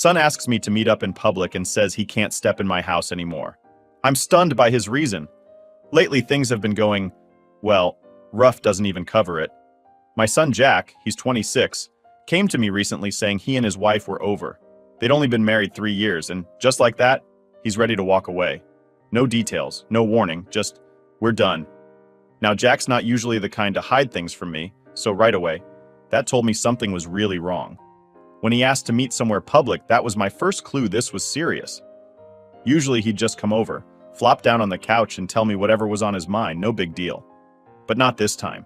son asks me to meet up in public and says he can't step in my house anymore. I'm stunned by his reason. Lately, things have been going, well, rough doesn't even cover it. My son Jack, he's 26, came to me recently saying he and his wife were over. They'd only been married 3 years, and just like that, he's ready to walk away. No details, no warning, just, we're done. Now, Jack's not usually the kind to hide things from me, so right away, that told me something was really wrong. When he asked to meet somewhere public, that was my first clue this was serious. Usually he'd just come over, flop down on the couch and tell me whatever was on his mind, no big deal. But not this time.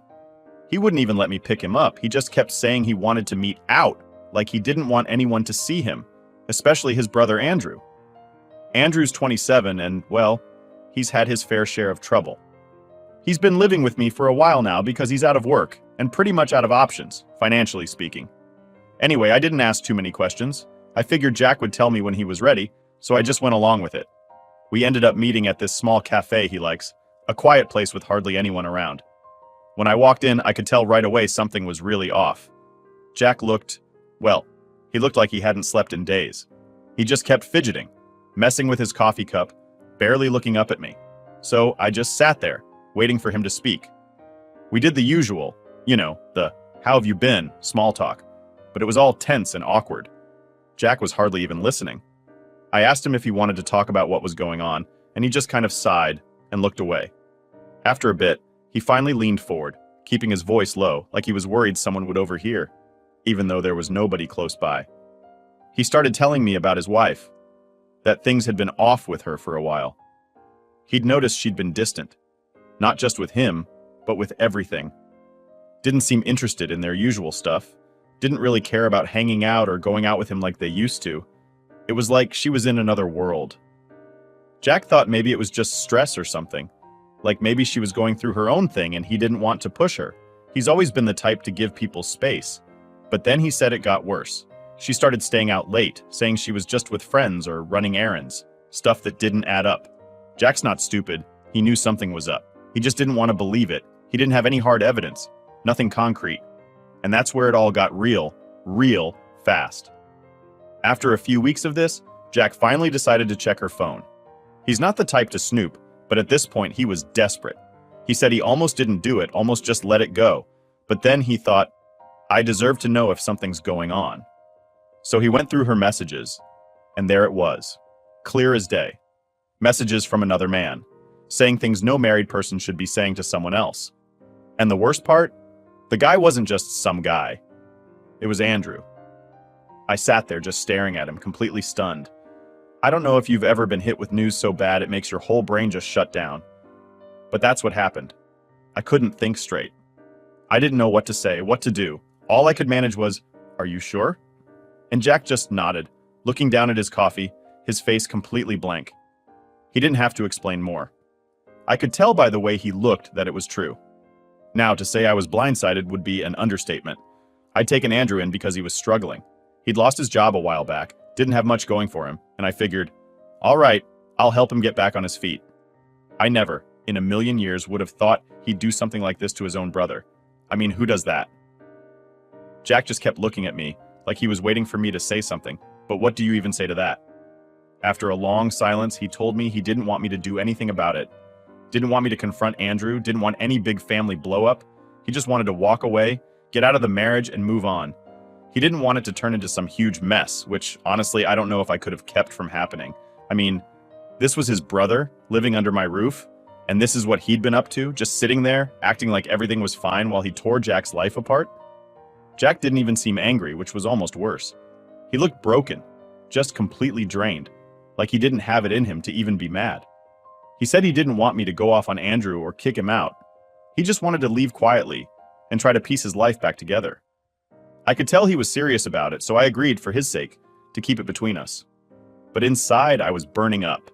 He wouldn't even let me pick him up, he just kept saying he wanted to meet out, like he didn't want anyone to see him, especially his brother Andrew. Andrew's 27 and, well, he's had his fair share of trouble. He's been living with me for a while now because he's out of work, and pretty much out of options, financially speaking. Anyway, I didn't ask too many questions. I figured Jack would tell me when he was ready, so I just went along with it. We ended up meeting at this small cafe he likes, a quiet place with hardly anyone around. When I walked in, I could tell right away something was really off. Jack looked, well, he looked like he hadn't slept in days. He just kept fidgeting, messing with his coffee cup, barely looking up at me. So I just sat there, waiting for him to speak. We did the usual, the "how have you been" small talk, but it was all tense and awkward. Jack was hardly even listening. I asked him if he wanted to talk about what was going on, and he just kind of sighed and looked away. After a bit, he finally leaned forward, keeping his voice low, like he was worried someone would overhear, even though there was nobody close by. He started telling me about his wife, that things had been off with her for a while. He'd noticed she'd been distant, not just with him, but with everything. Didn't seem interested in their usual stuff, didn't really care about hanging out or going out with him like they used to. It was like she was in another world. Jack thought maybe it was just stress or something, like maybe she was going through her own thing and he didn't want to push her. He's always been the type to give people space. But then he said it got worse. She started staying out late, saying she was just with friends or running errands, stuff that didn't add up. Jack's not stupid. He knew something was up. He just didn't want to believe it. He didn't have any hard evidence, nothing concrete. And that's where it all got real fast. After a few weeks of this, Jack finally decided to check her phone. He's not the type to snoop, but at this point he was desperate. He said he almost didn't do it, almost just let it go. But then he thought, I deserve to know if something's going on. So he went through her messages, and there it was, clear as day. Messages from another man, saying things no married person should be saying to someone else. And the worst part? The guy wasn't just some guy. It was Andrew. I sat there just staring at him, completely stunned. I don't know if you've ever been hit with news so bad it makes your whole brain just shut down. But that's what happened. I couldn't think straight. I didn't know what to say, what to do. All I could manage was, "Are you sure?" And Jack just nodded, looking down at his coffee, his face completely blank. He didn't have to explain more. I could tell by the way he looked that it was true. Now, to say I was blindsided would be an understatement. I'd taken Andrew in because he was struggling. He'd lost his job a while back, didn't have much going for him, and I figured, all right, I'll help him get back on his feet. I never, in a million years, would have thought he'd do something like this to his own brother. I mean, who does that? Jack just kept looking at me, like he was waiting for me to say something, but what do you even say to that? After a long silence, he told me he didn't want me to do anything about it. Didn't want me to confront Andrew, didn't want any big family blow-up. He just wanted to walk away, get out of the marriage, and move on. He didn't want it to turn into some huge mess, which, honestly, I don't know if I could have kept from happening. I mean, this was his brother, living under my roof, and this is what he'd been up to, just sitting there, acting like everything was fine while he tore Jack's life apart. Jack didn't even seem angry, which was almost worse. He looked broken, just completely drained, like he didn't have it in him to even be mad. He said he didn't want me to go off on Andrew or kick him out. He just wanted to leave quietly and try to piece his life back together. I could tell he was serious about it, so I agreed for his sake to keep it between us. But inside, I was burning up.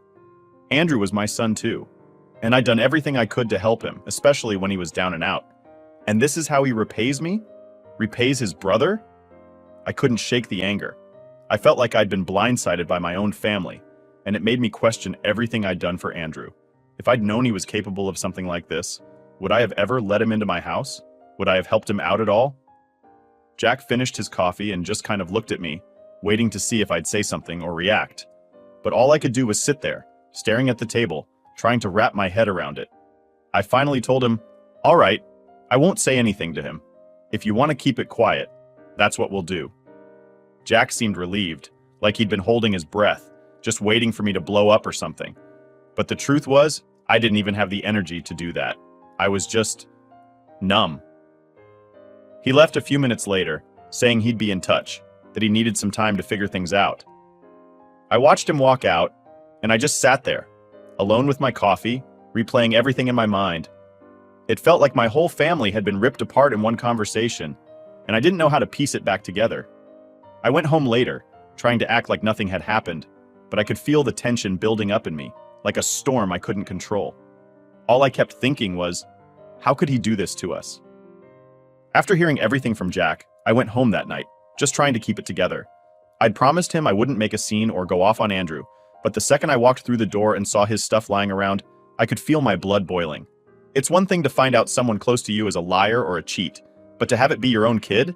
Andrew was my son too, and I'd done everything I could to help him, especially when he was down and out. And this is how he repays me? Repays his brother? I couldn't shake the anger. I felt like I'd been blindsided by my own family, and it made me question everything I'd done for Andrew. If I'd known he was capable of something like this, would I have ever let him into my house? Would I have helped him out at all? Jack finished his coffee and just kind of looked at me, waiting to see if I'd say something or react. But all I could do was sit there, staring at the table, trying to wrap my head around it. I finally told him, "All right, I won't say anything to him. If you want to keep it quiet, that's what we'll do." Jack seemed relieved, like he'd been holding his breath, just waiting for me to blow up or something. But the truth was, I didn't even have the energy to do that. I was just numb. He left a few minutes later, saying he'd be in touch, that he needed some time to figure things out. I watched him walk out, and I just sat there, alone with my coffee, replaying everything in my mind. It felt like my whole family had been ripped apart in one conversation, and I didn't know how to piece it back together. I went home later, trying to act like nothing had happened, but I could feel the tension building up in me, like a storm I couldn't control. All I kept thinking was, how could he do this to us? After hearing everything from Jack, I went home that night, just trying to keep it together. I'd promised him I wouldn't make a scene or go off on Andrew, but the second I walked through the door and saw his stuff lying around, I could feel my blood boiling. It's one thing to find out someone close to you is a liar or a cheat, but to have it be your own kid?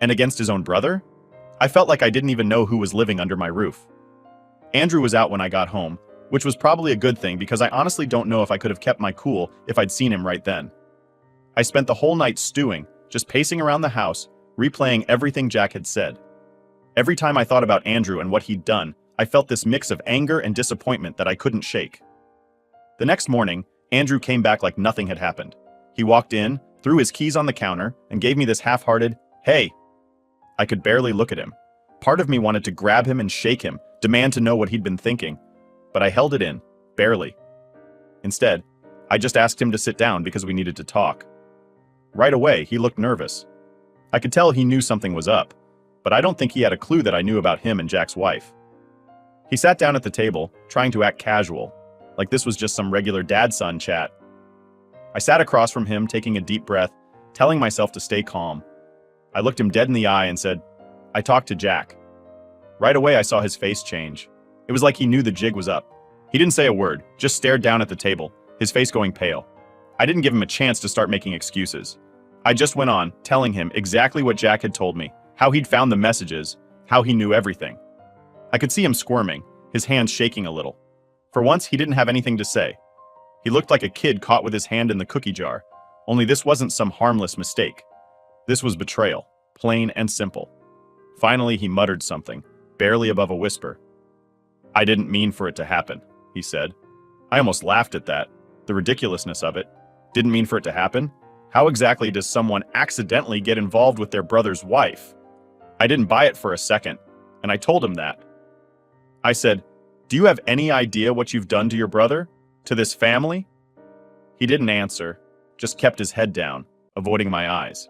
And against his own brother? I felt like I didn't even know who was living under my roof. Andrew was out when I got home, which was probably a good thing because I honestly don't know if I could have kept my cool if I'd seen him right then. I spent the whole night stewing, just pacing around the house, replaying everything Jack had said. Every time I thought about Andrew and what he'd done, I felt this mix of anger and disappointment that I couldn't shake. The next morning, Andrew came back like nothing had happened. He walked in, threw his keys on the counter, and gave me this half-hearted, "Hey." I could barely look at him. Part of me wanted to grab him and shake him, demand to know what he'd been thinking. But I held it in, barely. Instead, I just asked him to sit down because we needed to talk. Right away, he looked nervous. I could tell he knew something was up, but I don't think he had a clue that I knew about him and Jack's wife. He sat down at the table, trying to act casual, like this was just some regular dad-son chat. I sat across from him, taking a deep breath, telling myself to stay calm. I looked him dead in the eye and said, "I talked to Jack." Right away, I saw his face change. It was like he knew the jig was up. He didn't say a word, just stared down at the table, his face going pale. I didn't give him a chance to start making excuses. I just went on, telling him exactly what Jack had told me, how he'd found the messages, how he knew everything. I could see him squirming, his hands shaking a little. For once, he didn't have anything to say. He looked like a kid caught with his hand in the cookie jar, only this wasn't some harmless mistake. This was betrayal, plain and simple. Finally, he muttered something, barely above a whisper. "I didn't mean for it to happen," he said. I almost laughed at that, the ridiculousness of it. Didn't mean for it to happen? How exactly does someone accidentally get involved with their brother's wife? I didn't buy it for a second, and I told him that. I said, "Do you have any idea what you've done to your brother? To this family?" He didn't answer, just kept his head down, avoiding my eyes.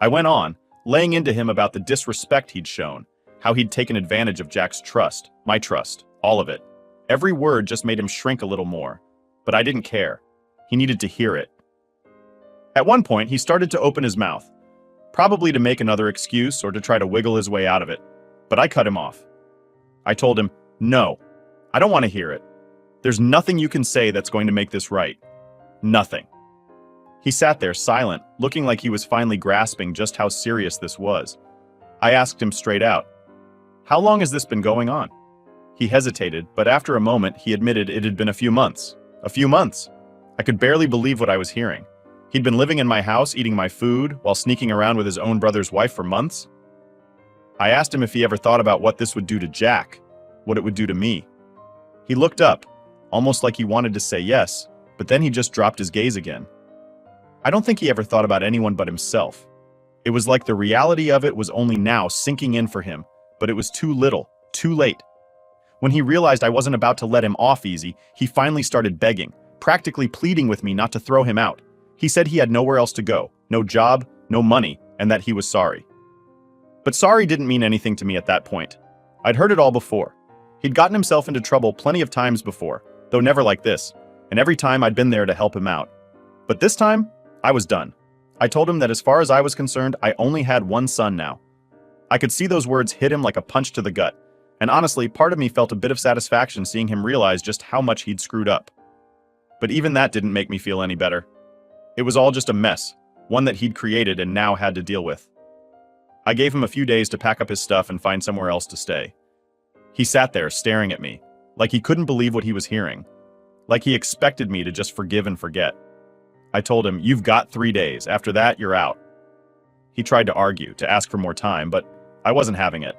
I went on, laying into him about the disrespect he'd shown, how he'd taken advantage of Jack's trust, my trust, all of it. Every word just made him shrink a little more, but I didn't care. He needed to hear it. At one point, he started to open his mouth, probably to make another excuse or to try to wiggle his way out of it, but I cut him off. I told him, "No, I don't want to hear it. There's nothing you can say that's going to make this right. Nothing." He sat there silent, looking like he was finally grasping just how serious this was. I asked him straight out, "How long has this been going on?" He hesitated, but after a moment, he admitted it had been a few months. A few months. I could barely believe what I was hearing. He'd been living in my house, eating my food, while sneaking around with his own brother's wife for months. I asked him if he ever thought about what this would do to Jack, what it would do to me. He looked up, almost like he wanted to say yes, but then he just dropped his gaze again. I don't think he ever thought about anyone but himself. It was like the reality of it was only now sinking in for him, but it was too little, too late. When he realized I wasn't about to let him off easy, he finally started begging, practically pleading with me not to throw him out. He said he had nowhere else to go, no job, no money, and that he was sorry. But sorry didn't mean anything to me at that point. I'd heard it all before. He'd gotten himself into trouble plenty of times before, though never like this, and every time I'd been there to help him out. But this time, I was done. I told him that as far as I was concerned, I only had one son now. I could see those words hit him like a punch to the gut, and honestly, part of me felt a bit of satisfaction seeing him realize just how much he'd screwed up. But even that didn't make me feel any better. It was all just a mess, one that he'd created and now had to deal with. I gave him a few days to pack up his stuff and find somewhere else to stay. He sat there staring at me, like he couldn't believe what he was hearing, like he expected me to just forgive and forget. I told him, "You've got 3 days. After that, you're out." He tried to argue, to ask for more time, but I wasn't having it.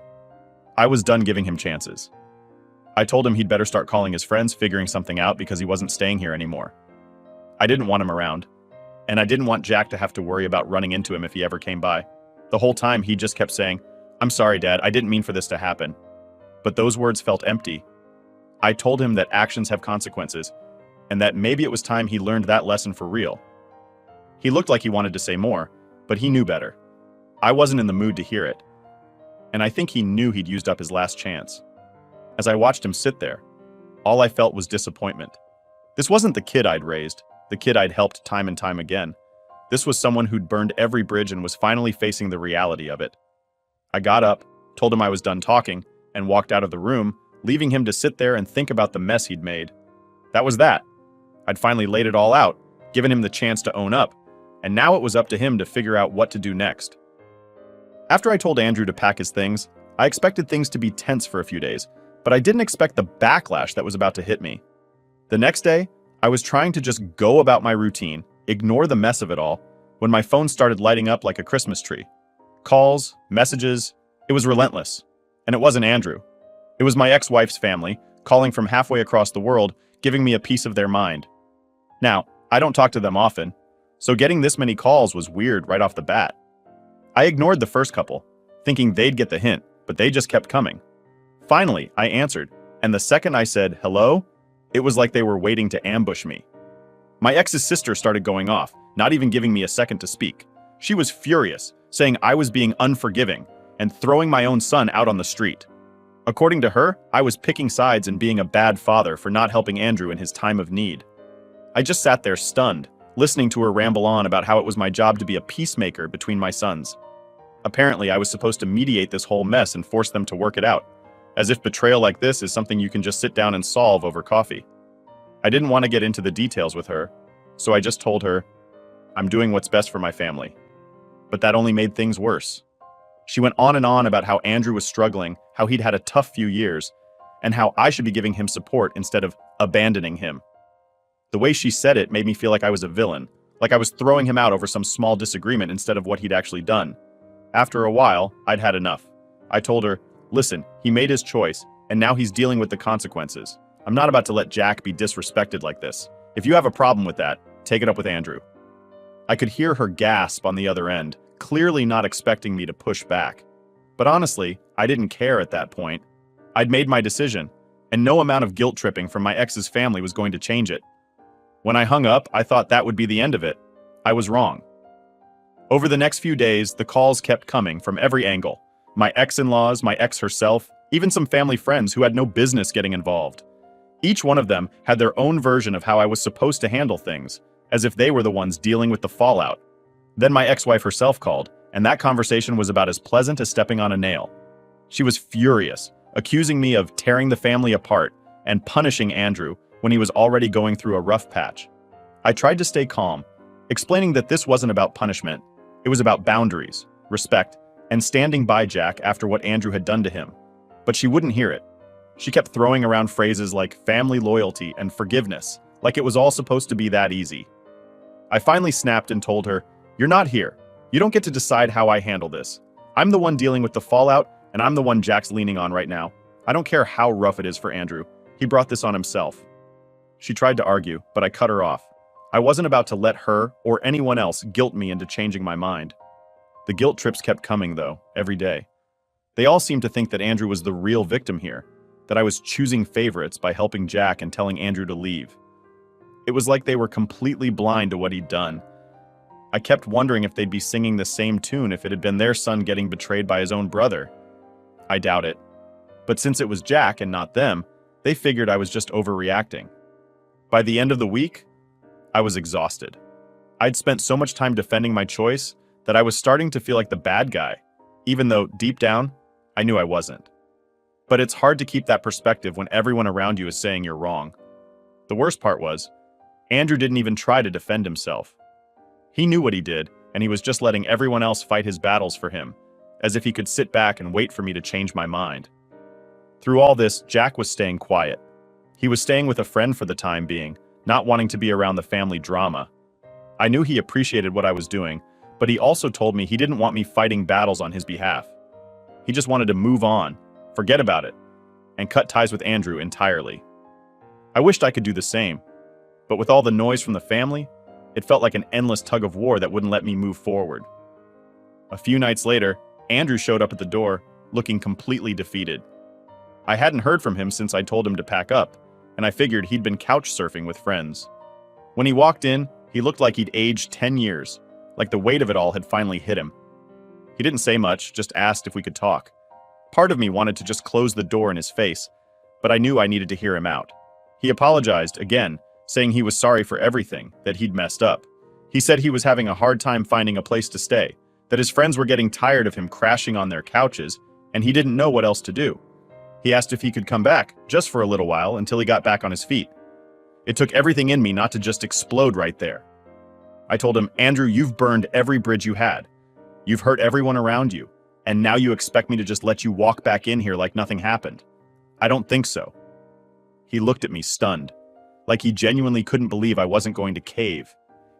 I was done giving him chances. I told him he'd better start calling his friends, figuring something out because he wasn't staying here anymore. I didn't want him around, and I didn't want Jack to have to worry about running into him if he ever came by. The whole time he just kept saying, "I'm sorry, Dad, I didn't mean for this to happen." But those words felt empty. I told him that actions have consequences, and that maybe it was time he learned that lesson for real. He looked like he wanted to say more, but he knew better. I wasn't in the mood to hear it, and I think he knew he'd used up his last chance. As I watched him sit there, all I felt was disappointment. This wasn't the kid I'd raised, the kid I'd helped time and time again. This was someone who'd burned every bridge and was finally facing the reality of it. I got up, told him I was done talking, and walked out of the room, leaving him to sit there and think about the mess he'd made. That was that. I'd finally laid it all out, given him the chance to own up, and now it was up to him to figure out what to do next. After I told Andrew to pack his things, I expected things to be tense for a few days, but I didn't expect the backlash that was about to hit me. The next day, I was trying to just go about my routine, ignore the mess of it all, when my phone started lighting up like a Christmas tree. Calls, messages, it was relentless. And it wasn't Andrew. It was my ex-wife's family, calling from halfway across the world, giving me a piece of their mind. Now, I don't talk to them often, so getting this many calls was weird right off the bat. I ignored the first couple, thinking they'd get the hint, but they just kept coming. Finally, I answered, and the second I said, "Hello?" it was like they were waiting to ambush me. My ex's sister started going off, not even giving me a second to speak. She was furious, saying I was being unforgiving and throwing my own son out on the street. According to her, I was picking sides and being a bad father for not helping Andrew in his time of need. I just sat there stunned, listening to her ramble on about how it was my job to be a peacemaker between my sons. Apparently, I was supposed to mediate this whole mess and force them to work it out, as if betrayal like this is something you can just sit down and solve over coffee. I didn't want to get into the details with her, so I just told her, "I'm doing what's best for my family." But that only made things worse. She went on and on about how Andrew was struggling, how he'd had a tough few years, and how I should be giving him support instead of abandoning him. The way she said it made me feel like I was a villain, like I was throwing him out over some small disagreement instead of what he'd actually done. After a while, I'd had enough. I told her, "Listen, he made his choice, and now he's dealing with the consequences. I'm not about to let Jack be disrespected like this. If you have a problem with that, take it up with Andrew." I could hear her gasp on the other end, clearly not expecting me to push back. But honestly, I didn't care at that point. I'd made my decision, and no amount of guilt tripping from my ex's family was going to change it. When I hung up, I thought that would be the end of it. I was wrong. Over the next few days, the calls kept coming from every angle. My ex-in-laws, my ex herself, even some family friends who had no business getting involved. Each one of them had their own version of how I was supposed to handle things, as if they were the ones dealing with the fallout. Then my ex-wife herself called, and that conversation was about as pleasant as stepping on a nail. She was furious, accusing me of tearing the family apart and punishing Andrew when he was already going through a rough patch. I tried to stay calm, explaining that this wasn't about punishment. It was about boundaries, respect, and standing by Jack after what Andrew had done to him. But she wouldn't hear it. She kept throwing around phrases like family loyalty and forgiveness, like it was all supposed to be that easy. I finally snapped and told her, "You're not here. You don't get to decide how I handle this. I'm the one dealing with the fallout, and I'm the one Jack's leaning on right now. I don't care how rough it is for Andrew. He brought this on himself." She tried to argue, but I cut her off. I wasn't about to let her or anyone else guilt me into changing my mind. The guilt trips kept coming, though, every day. They all seemed to think that Andrew was the real victim here, that I was choosing favorites by helping Jack and telling Andrew to leave. It was like they were completely blind to what he'd done. I kept wondering if they'd be singing the same tune if it had been their son getting betrayed by his own brother. I doubt it. But since it was Jack and not them, they figured I was just overreacting. By the end of the week, I was exhausted. I'd spent so much time defending my choice that I was starting to feel like the bad guy, even though deep down, I knew I wasn't. But it's hard to keep that perspective when everyone around you is saying you're wrong. The worst part was, Andrew didn't even try to defend himself. He knew what he did, and he was just letting everyone else fight his battles for him, as if he could sit back and wait for me to change my mind. Through all this, Jack was staying quiet. He was staying with a friend for the time being, not wanting to be around the family drama. I knew he appreciated what I was doing, but he also told me he didn't want me fighting battles on his behalf. He just wanted to move on, forget about it, and cut ties with Andrew entirely. I wished I could do the same, but with all the noise from the family, it felt like an endless tug of war that wouldn't let me move forward. A few nights later, Andrew showed up at the door, looking completely defeated. I hadn't heard from him since I told him to pack up, and I figured he'd been couch surfing with friends. When he walked in, he looked like he'd aged 10 years, like the weight of it all had finally hit him. He didn't say much, just asked if we could talk. Part of me wanted to just close the door in his face, but I knew I needed to hear him out. He apologized again, saying he was sorry for everything, that he'd messed up. He said he was having a hard time finding a place to stay, that his friends were getting tired of him crashing on their couches, and he didn't know what else to do. He asked if he could come back, just for a little while, until he got back on his feet. It took everything in me not to just explode right there. I told him, "Andrew, you've burned every bridge you had. You've hurt everyone around you, and now you expect me to just let you walk back in here like nothing happened? I don't think so." He looked at me stunned, like he genuinely couldn't believe I wasn't going to cave.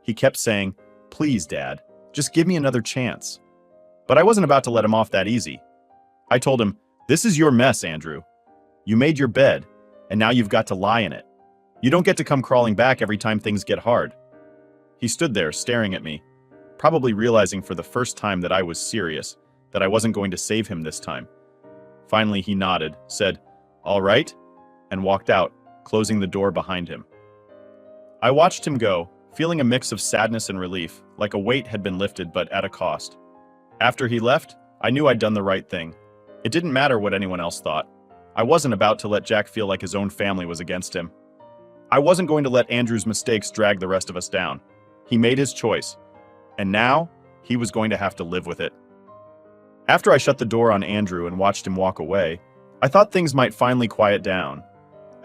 He kept saying, "Please, Dad, just give me another chance." But I wasn't about to let him off that easy. I told him, "This is your mess, Andrew. You made your bed, and now you've got to lie in it. You don't get to come crawling back every time things get hard." He stood there staring at me, probably realizing for the first time that I was serious, that I wasn't going to save him this time. Finally, he nodded, said, "All right," and walked out, closing the door behind him. I watched him go, feeling a mix of sadness and relief, like a weight had been lifted but at a cost. After he left, I knew I'd done the right thing. It didn't matter what anyone else thought. I wasn't about to let Jack feel like his own family was against him. I wasn't going to let Andrew's mistakes drag the rest of us down. He made his choice, and now he was going to have to live with it. After I shut the door on Andrew and watched him walk away, I thought things might finally quiet down.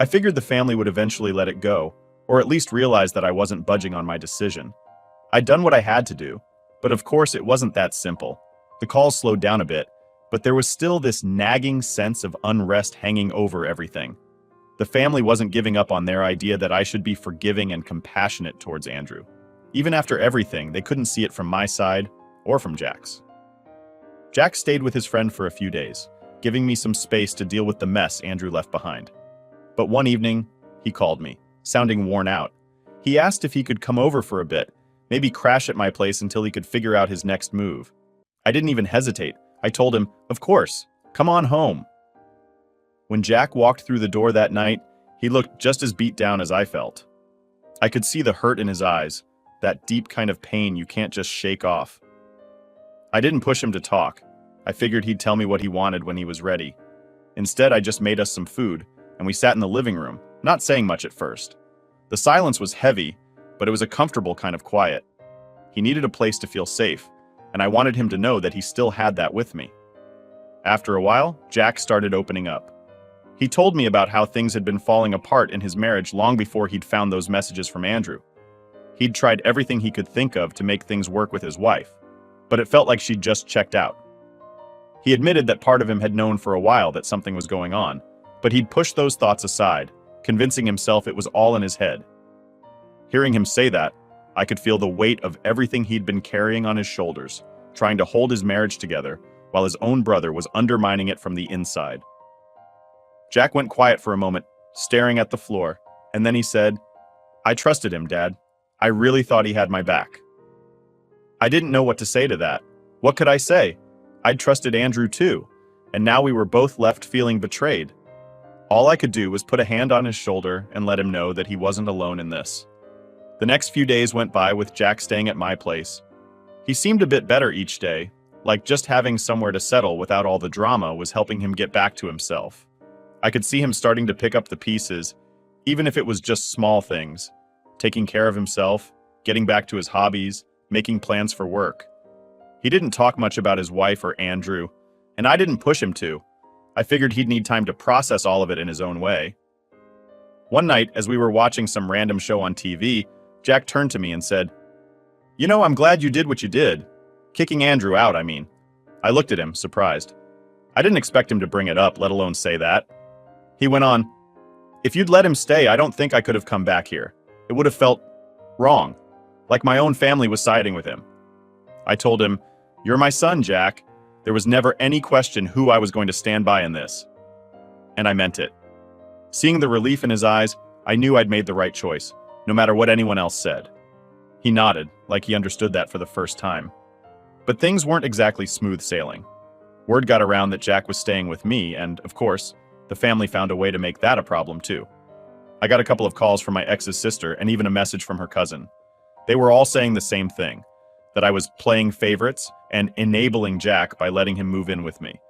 I figured the family would eventually let it go, or at least realize that I wasn't budging on my decision. I'd done what I had to do, but of course it wasn't that simple. The calls slowed down a bit, but there was still this nagging sense of unrest hanging over everything. The family wasn't giving up on their idea that I should be forgiving and compassionate towards Andrew. Even after everything, they couldn't see it from my side or from Jack's. Jack stayed with his friend for a few days, giving me some space to deal with the mess Andrew left behind. But one evening, he called me, sounding worn out. He asked if he could come over for a bit, maybe crash at my place until he could figure out his next move. I didn't even hesitate. I told him, "Of course, come on home." When Jack walked through the door that night, he looked just as beat down as I felt. I could see the hurt in his eyes, that deep kind of pain you can't just shake off. I didn't push him to talk. I figured he'd tell me what he wanted when he was ready. Instead, I just made us some food, and we sat in the living room, not saying much at first. The silence was heavy, but it was a comfortable kind of quiet. He needed a place to feel safe, and I wanted him to know that he still had that with me. After a while, Jack started opening up. He told me about how things had been falling apart in his marriage long before he'd found those messages from Andrew. He'd tried everything he could think of to make things work with his wife, but it felt like she'd just checked out. He admitted that part of him had known for a while that something was going on, but he'd pushed those thoughts aside, convincing himself it was all in his head. Hearing him say that, I could feel the weight of everything he'd been carrying on his shoulders, trying to hold his marriage together, while his own brother was undermining it from the inside. Jack went quiet for a moment, staring at the floor, and then he said, "I trusted him, Dad. I really thought he had my back." I didn't know what to say to that. What could I say? I'd trusted Andrew too, and now we were both left feeling betrayed. All I could do was put a hand on his shoulder and let him know that he wasn't alone in this. The next few days went by with Jack staying at my place. He seemed a bit better each day, like just having somewhere to settle without all the drama was helping him get back to himself. I could see him starting to pick up the pieces, even if it was just small things. Taking care of himself, getting back to his hobbies, making plans for work. He didn't talk much about his wife or Andrew, and I didn't push him to. I figured he'd need time to process all of it in his own way. One night, as we were watching some random show on TV, Jack turned to me and said, "You know, I'm glad you did what you did. Kicking Andrew out, I mean. I looked at him, surprised. I didn't expect him to bring it up, let alone say that. He went on, "If you'd let him stay, I don't think I could have come back here. It would have felt wrong, like my own family was siding with him." I told him, "You're my son, Jack. There was never any question who I was going to stand by in this." And I meant it. Seeing the relief in his eyes, I knew I'd made the right choice, no matter what anyone else said. He nodded, like he understood that for the first time. But things weren't exactly smooth sailing. Word got around that Jack was staying with me, and, of course, the family found a way to make that a problem too. I got a couple of calls from my ex's sister and even a message from her cousin. They were all saying the same thing, that I was playing favorites and enabling Jack by letting him move in with me.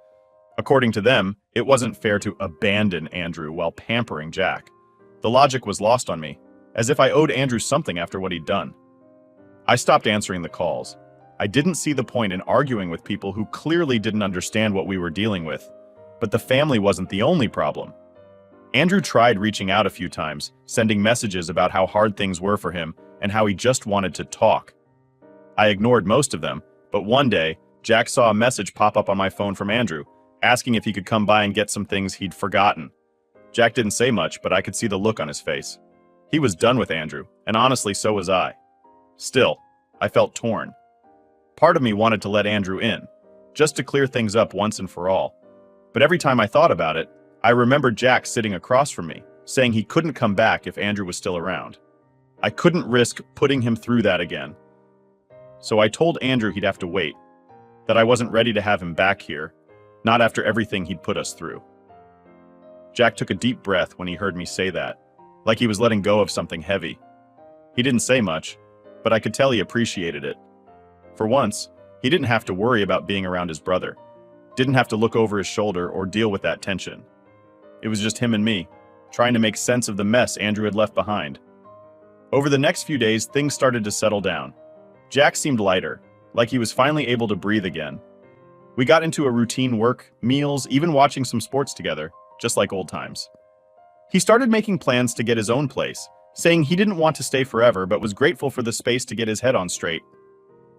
According to them, it wasn't fair to abandon Andrew while pampering Jack. The logic was lost on me, as if I owed Andrew something after what he'd done. I stopped answering the calls. I didn't see the point in arguing with people who clearly didn't understand what we were dealing with. But the family wasn't the only problem. Andrew tried reaching out a few times, sending messages about how hard things were for him and how he just wanted to talk. I ignored most of them, but one day, Jack saw a message pop up on my phone from Andrew, asking if he could come by and get some things he'd forgotten. Jack didn't say much, but I could see the look on his face. He was done with Andrew, and honestly, so was I. Still, I felt torn. Part of me wanted to let Andrew in, just to clear things up once and for all. But every time I thought about it, I remembered Jack sitting across from me, saying he couldn't come back if Andrew was still around. I couldn't risk putting him through that again. So I told Andrew he'd have to wait, that I wasn't ready to have him back here, not after everything he'd put us through. Jack took a deep breath when he heard me say that, like he was letting go of something heavy. He didn't say much, but I could tell he appreciated it. For once, he didn't have to worry about being around his brother, didn't have to look over his shoulder or deal with that tension. It was just him and me, trying to make sense of the mess Andrew had left behind. Over the next few days, things started to settle down. Jack seemed lighter, like he was finally able to breathe again. We got into a routine work, meals, even watching some sports together, just like old times. He started making plans to get his own place, saying he didn't want to stay forever but was grateful for the space to get his head on straight.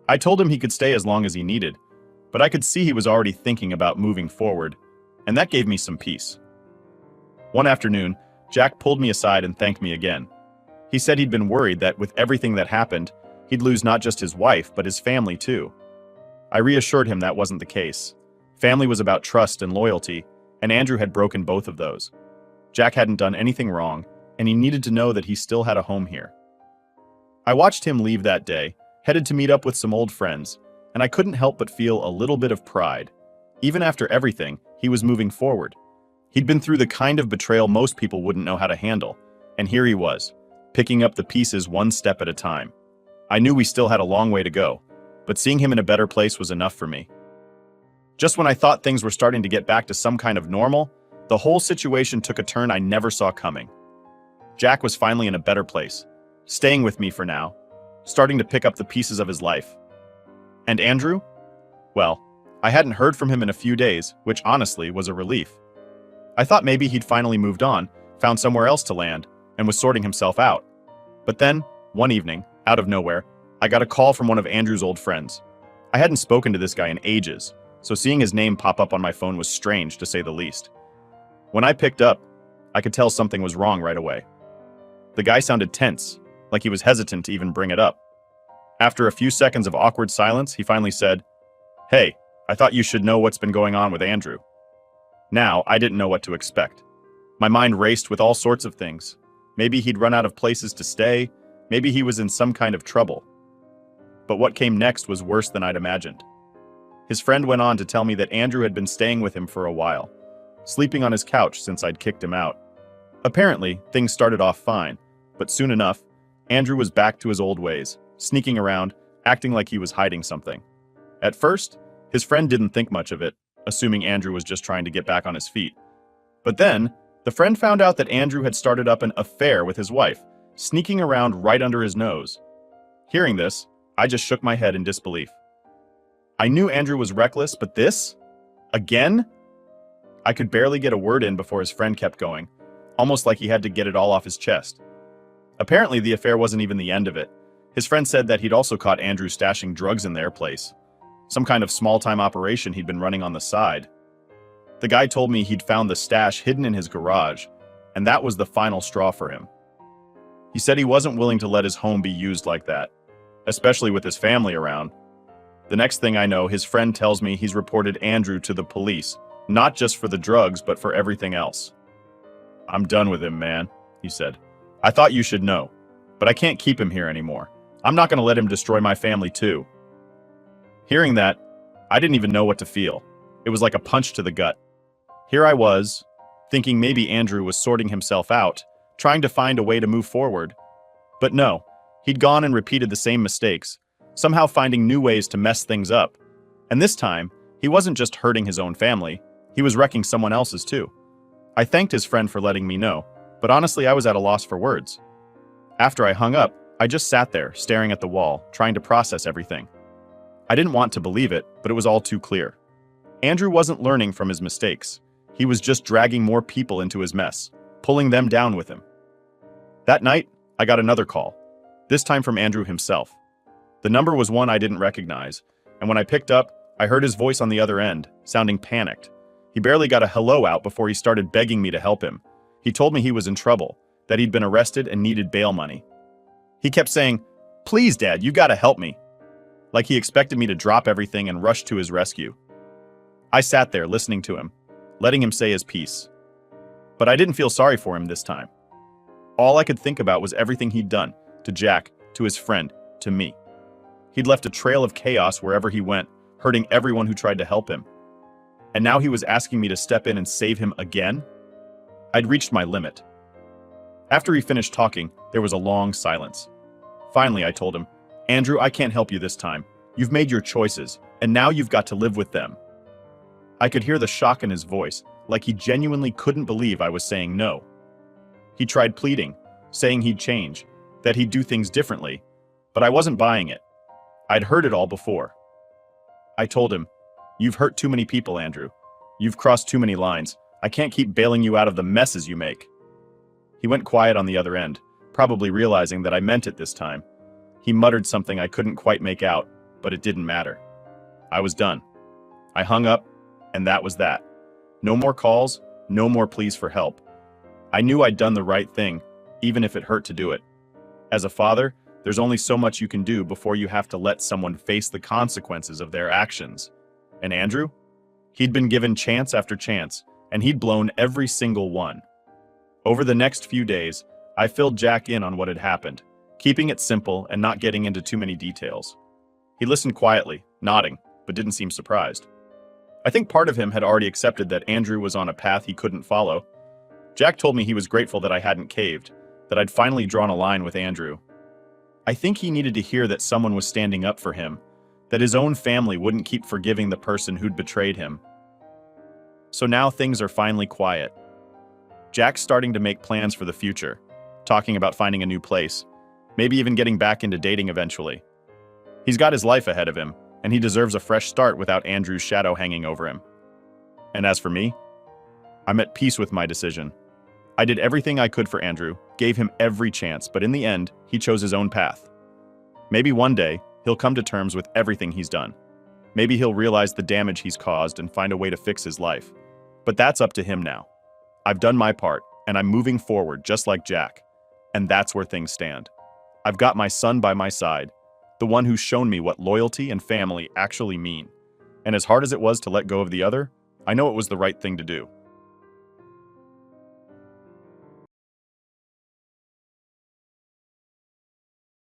I told him he could stay as long as he needed, but I could see he was already thinking about moving forward, and that gave me some peace. One afternoon, Jack pulled me aside and thanked me again. He said he'd been worried that with everything that happened, he'd lose not just his wife, but his family too. I reassured him that wasn't the case. Family was about trust and loyalty, and Andrew had broken both of those. Jack hadn't done anything wrong, and he needed to know that he still had a home here. I watched him leave that day, headed to meet up with some old friends, and I couldn't help but feel a little bit of pride. Even after everything, he was moving forward. He'd been through the kind of betrayal most people wouldn't know how to handle, and here he was, picking up the pieces one step at a time. I knew we still had a long way to go, but seeing him in a better place was enough for me. Just when I thought things were starting to get back to some kind of normal, the whole situation took a turn I never saw coming. Jack was finally in a better place, staying with me for now, starting to pick up the pieces of his life. And Andrew? Well, I hadn't heard from him in a few days, which honestly was a relief. I thought maybe he'd finally moved on, found somewhere else to land, and was sorting himself out. But then, one evening, out of nowhere, I got a call from one of Andrew's old friends. I hadn't spoken to this guy in ages, so seeing his name pop up on my phone was strange, to say the least. When I picked up, I could tell something was wrong right away. The guy sounded tense, like he was hesitant to even bring it up. After a few seconds of awkward silence, he finally said, "Hey, I thought you should know what's been going on with Andrew." Now, I didn't know what to expect. My mind raced with all sorts of things. Maybe he'd run out of places to stay, maybe he was in some kind of trouble. But what came next was worse than I'd imagined. His friend went on to tell me that Andrew had been staying with him for a while, sleeping on his couch since I'd kicked him out. Apparently, things started off fine, but soon enough, Andrew was back to his old ways, sneaking around, acting like he was hiding something. At first, his friend didn't think much of it, assuming Andrew was just trying to get back on his feet. But then, the friend found out that Andrew had started up an affair with his wife, sneaking around right under his nose. Hearing this, I just shook my head in disbelief. I knew Andrew was reckless, but this? Again? I could barely get a word in before his friend kept going, almost like he had to get it all off his chest. Apparently, the affair wasn't even the end of it. His friend said that he'd also caught Andrew stashing drugs in their place. some kind of small-time operation he'd been running on the side. The guy told me he'd found the stash hidden in his garage, and that was the final straw for him. He said he wasn't willing to let his home be used like that, especially with his family around. The next thing I know, his friend tells me he's reported Andrew to the police, not just for the drugs, but for everything else. "I'm done with him, man," he said. "I thought you should know, but I can't keep him here anymore. I'm not going to let him destroy my family too." Hearing that, I didn't even know what to feel. It was like a punch to the gut. Here I was, thinking maybe Andrew was sorting himself out, trying to find a way to move forward. But no, he'd gone and repeated the same mistakes, somehow finding new ways to mess things up. And this time, he wasn't just hurting his own family, he was wrecking someone else's too. I thanked his friend for letting me know, but honestly I was at a loss for words. After I hung up, I just sat there, staring at the wall, trying to process everything. I didn't want to believe it, but it was all too clear. Andrew wasn't learning from his mistakes. He was just dragging more people into his mess, pulling them down with him. That night, I got another call, this time from Andrew himself. The number was one I didn't recognize, and when I picked up, I heard his voice on the other end, sounding panicked. He barely got a hello out before he started begging me to help him. He told me he was in trouble, that he'd been arrested and needed bail money. He kept saying, "Please, Dad, you gotta help me," like he expected me to drop everything and rush to his rescue. I sat there listening to him, letting him say his piece. But I didn't feel sorry for him this time. All I could think about was everything he'd done, to Jack, to his friend, to me. He'd left a trail of chaos wherever he went, hurting everyone who tried to help him. And now he was asking me to step in and save him again? I'd reached my limit. After he finished talking, there was a long silence. Finally, I told him, "Andrew, I can't help you this time. You've made your choices, and now you've got to live with them." I could hear the shock in his voice, like he genuinely couldn't believe I was saying no. He tried pleading, saying he'd change, that he'd do things differently, but I wasn't buying it. I'd heard it all before. I told him, "You've hurt too many people, Andrew. You've crossed too many lines. I can't keep bailing you out of the messes you make." He went quiet on the other end, probably realizing that I meant it this time. He muttered something I couldn't quite make out, but it didn't matter. I was done. I hung up, and that was that. No more calls, no more pleas for help. I knew I'd done the right thing, even if it hurt to do it. As a father, there's only so much you can do before you have to let someone face the consequences of their actions. And Andrew? He'd been given chance after chance, and he'd blown every single one. Over the next few days, I filled Jack in on what had happened, keeping it simple and not getting into too many details. He listened quietly, nodding, but didn't seem surprised. I think part of him had already accepted that Andrew was on a path he couldn't follow. Jack told me he was grateful that I hadn't caved, that I'd finally drawn a line with Andrew. I think he needed to hear that someone was standing up for him, that his own family wouldn't keep forgiving the person who'd betrayed him. So now things are finally quiet. Jack's starting to make plans for the future, talking about finding a new place, maybe even getting back into dating eventually. He's got his life ahead of him, and he deserves a fresh start without Andrew's shadow hanging over him. And as for me, I'm at peace with my decision. I did everything I could for Andrew, gave him every chance, but in the end, he chose his own path. Maybe one day, he'll come to terms with everything he's done. Maybe he'll realize the damage he's caused and find a way to fix his life. But that's up to him now. I've done my part, and I'm moving forward just like Jack. And that's where things stand. I've got my son by my side, the one who's shown me what loyalty and family actually mean. And as hard as it was to let go of the other, I know it was the right thing to do.